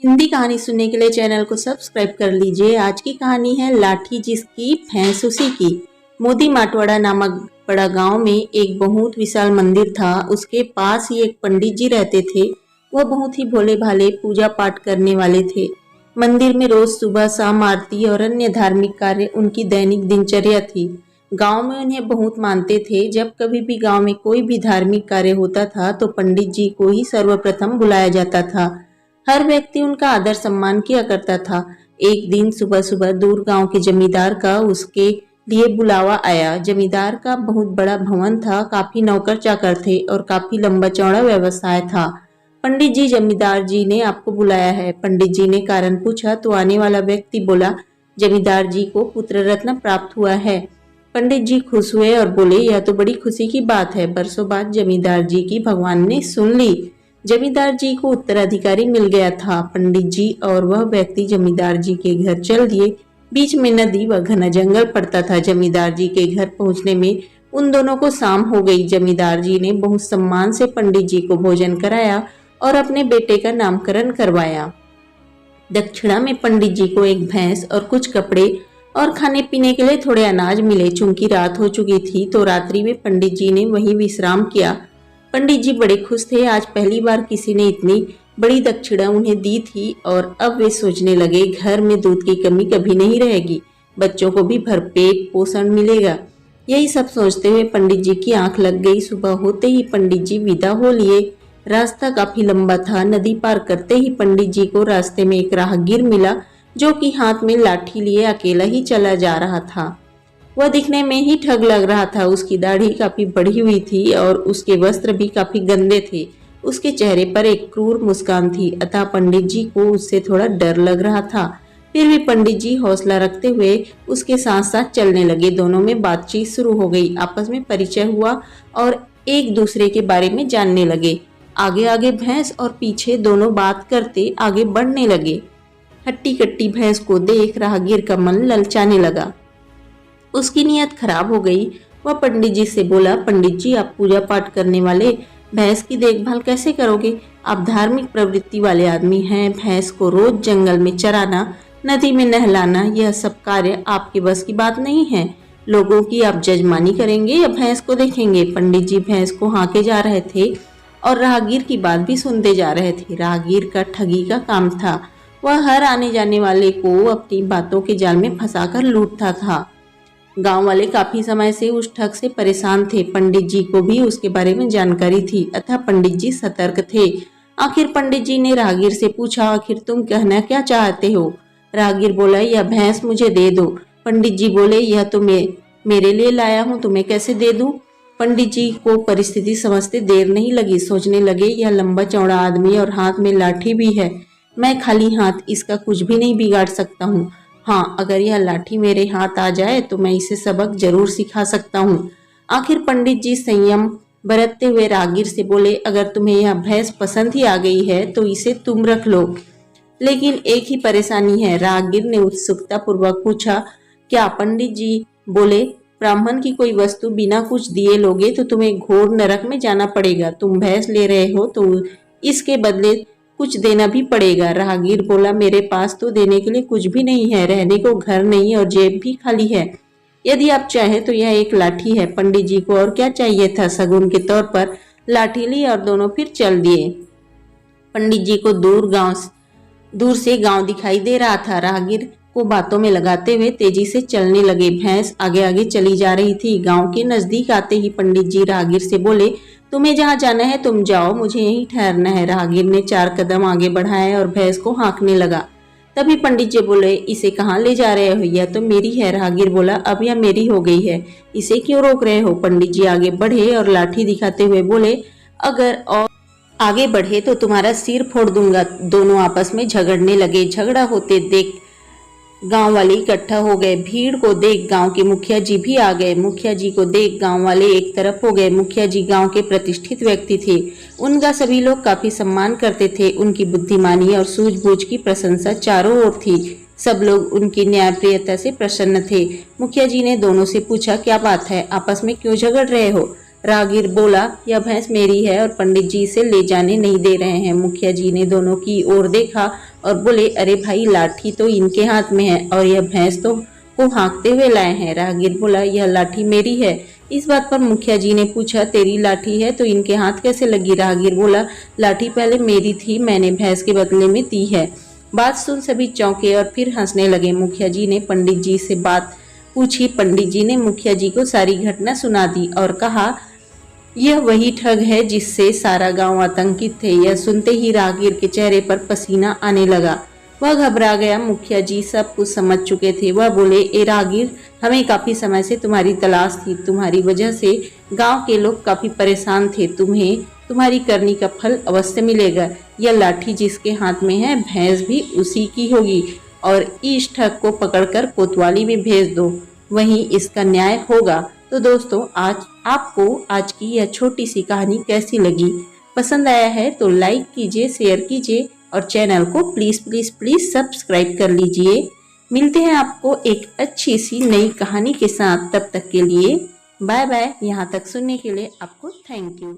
हिंदी कहानी सुनने के लिए चैनल को सब्सक्राइब कर लीजिए। आज की कहानी है लाठी जिसकी भैंस उसी की। मोदी माटवाड़ा नामक बड़ा गांव में एक बहुत विशाल मंदिर था। उसके पास ही एक पंडित जी रहते थे। वह बहुत ही भोले भाले पूजा पाठ करने वाले थे। मंदिर में रोज सुबह शाम आरती और अन्य धार्मिक कार्य उनकी दैनिक दिनचर्या थी। गांव में उन्हें बहुत मानते थे। जब कभी भी गांव में कोई भी धार्मिक कार्य होता था तो पंडित जी को ही सर्वप्रथम बुलाया जाता था। हर व्यक्ति उनका आदर सम्मान किया करता था। एक दिन सुबह सुबह दूर गांव के जमींदार का उसके लिए बुलावा आया। जमींदार का बहुत बड़ा भवन था, काफी नौकर चाकर थे और काफी लंबा चौड़ा व्यवसाय था। पंडित जी, जमींदार जी ने आपको बुलाया है। पंडित जी ने कारण पूछा तो आने वाला व्यक्ति बोला, जमींदार जी को पुत्र रत्न प्राप्त हुआ है। पंडित जी खुश हुए और बोले, यह तो बड़ी खुशी की बात है। बरसों बाद जमींदार जी की भगवान ने सुन ली। जमींदार जी को उत्तराधिकारी मिल गया था। पंडित जी और वह व्यक्ति जमींदार जी के घर चल दिए। बीच में नदी व घना जंगल पड़ता था। जमींदार जी के घर पहुंचने में उन दोनों को शाम हो गई। जमींदार जी ने बहुत सम्मान से पंडित जी को भोजन कराया और अपने बेटे का नामकरण करवाया। दक्षिणा में पंडित जी को एक भैंस और कुछ कपड़े और खाने पीने के लिए थोड़े अनाज मिले। चूंकि रात हो चुकी थी तो रात्रि में पंडित जी ने वहीं विश्राम किया। पंडित जी बड़े खुश थे। आज पहली बार किसी ने इतनी बड़ी दक्षिणा उन्हें दी थी और अब वे सोचने लगे, घर में दूध की कमी कभी नहीं रहेगी, बच्चों को भी भरपेट पोषण मिलेगा। यही सब सोचते हुए पंडित जी की आंख लग गई। सुबह होते ही पंडित जी विदा हो लिए। रास्ता काफी लंबा था। नदी पार करते ही पंडित जी को रास्ते में एक राहगीर मिला जो कि हाथ में लाठी लिए अकेला ही चला जा रहा था। वह दिखने में ही ठग लग रहा था। उसकी दाढ़ी काफी बढ़ी हुई थी और उसके वस्त्र भी काफी गंदे थे। उसके चेहरे पर एक क्रूर मुस्कान थी, अतः पंडित जी को उससे थोड़ा डर लग रहा था। फिर भी पंडित जी हौसला रखते हुए उसके साथ साथ चलने लगे। दोनों में बातचीत शुरू हो गई। आपस में परिचय हुआ और एक दूसरे के बारे में जानने लगे। आगे आगे भैंस और पीछे दोनों बात करते आगे बढ़ने लगे। हट्टी कट्टी भैंस को देख राहगीर का मन ललचाने लगा। उसकी नीयत खराब हो गई। वह पंडित जी से बोला, पंडित जी, आप पूजा पाठ करने वाले, भैंस की देखभाल कैसे करोगे? आप धार्मिक प्रवृत्ति वाले आदमी हैं। भैंस को रोज जंगल में चराना, नदी में नहलाना, यह सब कार्य आपके बस की बात नहीं है। लोगों की आप जजमानी करेंगे या भैंस को देखेंगे? पंडित जी भैंस को हाँके जा रहे थे और राहगीर की बात भी सुनते जा रहे थे। राहगीर का ठगी का काम था। वह हर आने जाने वाले को अपनी बातों के जाल में फंसाकर लूटता था। गांव वाले काफी समय से उस ठग से परेशान थे। पंडित जी को भी उसके बारे में जानकारी थी, अतः पंडित जी सतर्क थे। आखिर पंडित जी ने राहगीर से पूछा, आखिर तुम कहना क्या चाहते हो? राहगीर बोला, यह भैंस मुझे दे दो। पंडित जी बोले, यह तो मेरे लिए लाया हूँ, तुम्हें कैसे दे दूं? पंडित जी को परिस्थिति समझते देर नहीं लगी। सोचने लगे, यह लंबा चौड़ा आदमी और हाथ में लाठी भी है। मैं खाली हाथ इसका कुछ भी नहीं बिगाड़ सकता हूँ। हाँ, अगर यह लाठी मेरे हाथ आ जाए तो मैं इसे सबक जरूर सिखा सकता हूँ। आखिर पंडित जी संयम बरतते हुए राहगीर से बोले, अगर तुम्हें यह भैंस पसंद ही आ गई है तो इसे तुम रख लो, लेकिन एक ही परेशानी है। राहगीर ने उत्सुकता पूर्वक पूछा, क्या? पंडित जी बोले, ब्राह्मण की कोई वस्तु बिना कुछ दिए लोगे तो तुम्हें घोर नरक में जाना पड़ेगा। तुम भैंस ले रहे हो तो इसके बदले कुछ देना भी पड़ेगा। राहगीर बोला, मेरे पास तो देने के लिए कुछ भी नहीं है, रहने को घर नहीं और जेब भी खाली है। यदि आप चाहें तो यह एक लाठी है। पंडित जी को और क्या चाहिए था? सगुन के तौर पर लाठी ली और दोनों फिर चल दिए। पंडित जी को दूर से गांव दिखाई दे रहा था। राहगीर को बातों में लगाते हुए तेजी से चलने लगे। भैंस आगे आगे चली जा रही थी। गांव के नजदीक आते ही पंडित जी राहगीर से बोले, तुम्हें जहाँ जाना है तुम जाओ, मुझे यहीं ठहरना है। राहगीर ने 4 कदम आगे बढ़ाए और भैंस को हाँकने लगा। तभी पंडित जी बोले, इसे कहाँ ले जा रहे हो? यह तो मेरी है। राहगीर बोला, अब यह मेरी हो गई है, इसे क्यों रोक रहे हो? पंडित जी आगे बढ़े और लाठी दिखाते हुए बोले, अगर और आगे बढ़े तो तुम्हारा सिर फोड़ दूंगा। दोनों आपस में झगड़ने लगे। झगड़ा होते देख गांव वाले इकट्ठा हो गए। भीड़ को देख गांव के मुखिया जी भी आ गए। मुखिया जी को देख गांव वाले एक तरफ हो गए। मुखिया जी गांव के प्रतिष्ठित व्यक्ति थे। उनका सभी लोग काफी सम्मान करते थे। उनकी बुद्धिमानी और सूझबूझ की प्रशंसा चारों ओर थी। सब लोग उनकी न्यायप्रियता से प्रसन्न थे। मुखिया जी ने दोनों से पूछा, क्या बात है, आपस में क्यों झगड़ रहे हो? राहगीर बोला, यह भैंस मेरी है और पंडित जी इसे ले जाने नहीं दे रहे हैं। मुखिया जी ने दोनों की ओर देखा और बोले, अरे भाई, लाठी तो इनके हाथ में है और यह भैंस तो को हाँकते हुए लाए हैं। राहगीर बोला, यह लाठी मेरी है। इस बात पर मुखिया जी ने पूछा, तेरी लाठी है तो इनके हाथ कैसे लगी? राहगीर बोला, लाठी पहले मेरी थी, मैंने भैंस के बदले में दी है। बात सुन सभी चौंके और फिर हंसने लगे। मुखिया जी ने पंडित जी से बात पूछी। पंडित जी ने मुखिया जी को सारी घटना सुना दी और कहा, यह वही ठग है जिससे सारा गांव आतंकित थे। यह सुनते ही राहगीर के चेहरे पर पसीना आने लगा। वह घबरा गया। मुखिया जी सब कुछ समझ चुके थे। वह बोले, ए राहगीर, हमें काफी समय से तुम्हारी तलाश थी। तुम्हारी वजह से गांव के लोग काफी परेशान थे। तुम्हें तुम्हारी करनी का फल अवश्य मिलेगा। यह लाठी जिसके हाथ में है, भैंस भी उसी की होगी और इस ठग को पकड़कर कोतवाली में भेज दो, वहीं इसका न्याय होगा। तो दोस्तों, आज आपको आज की यह छोटी सी कहानी कैसी लगी? पसंद आया है तो लाइक कीजिए, शेयर कीजिए और चैनल को प्लीज प्लीज प्लीज सब्सक्राइब कर लीजिए। मिलते हैं आपको एक अच्छी सी नई कहानी के साथ। तब तक के लिए बाय बाय। यहाँ तक सुनने के लिए आपको थैंक यू।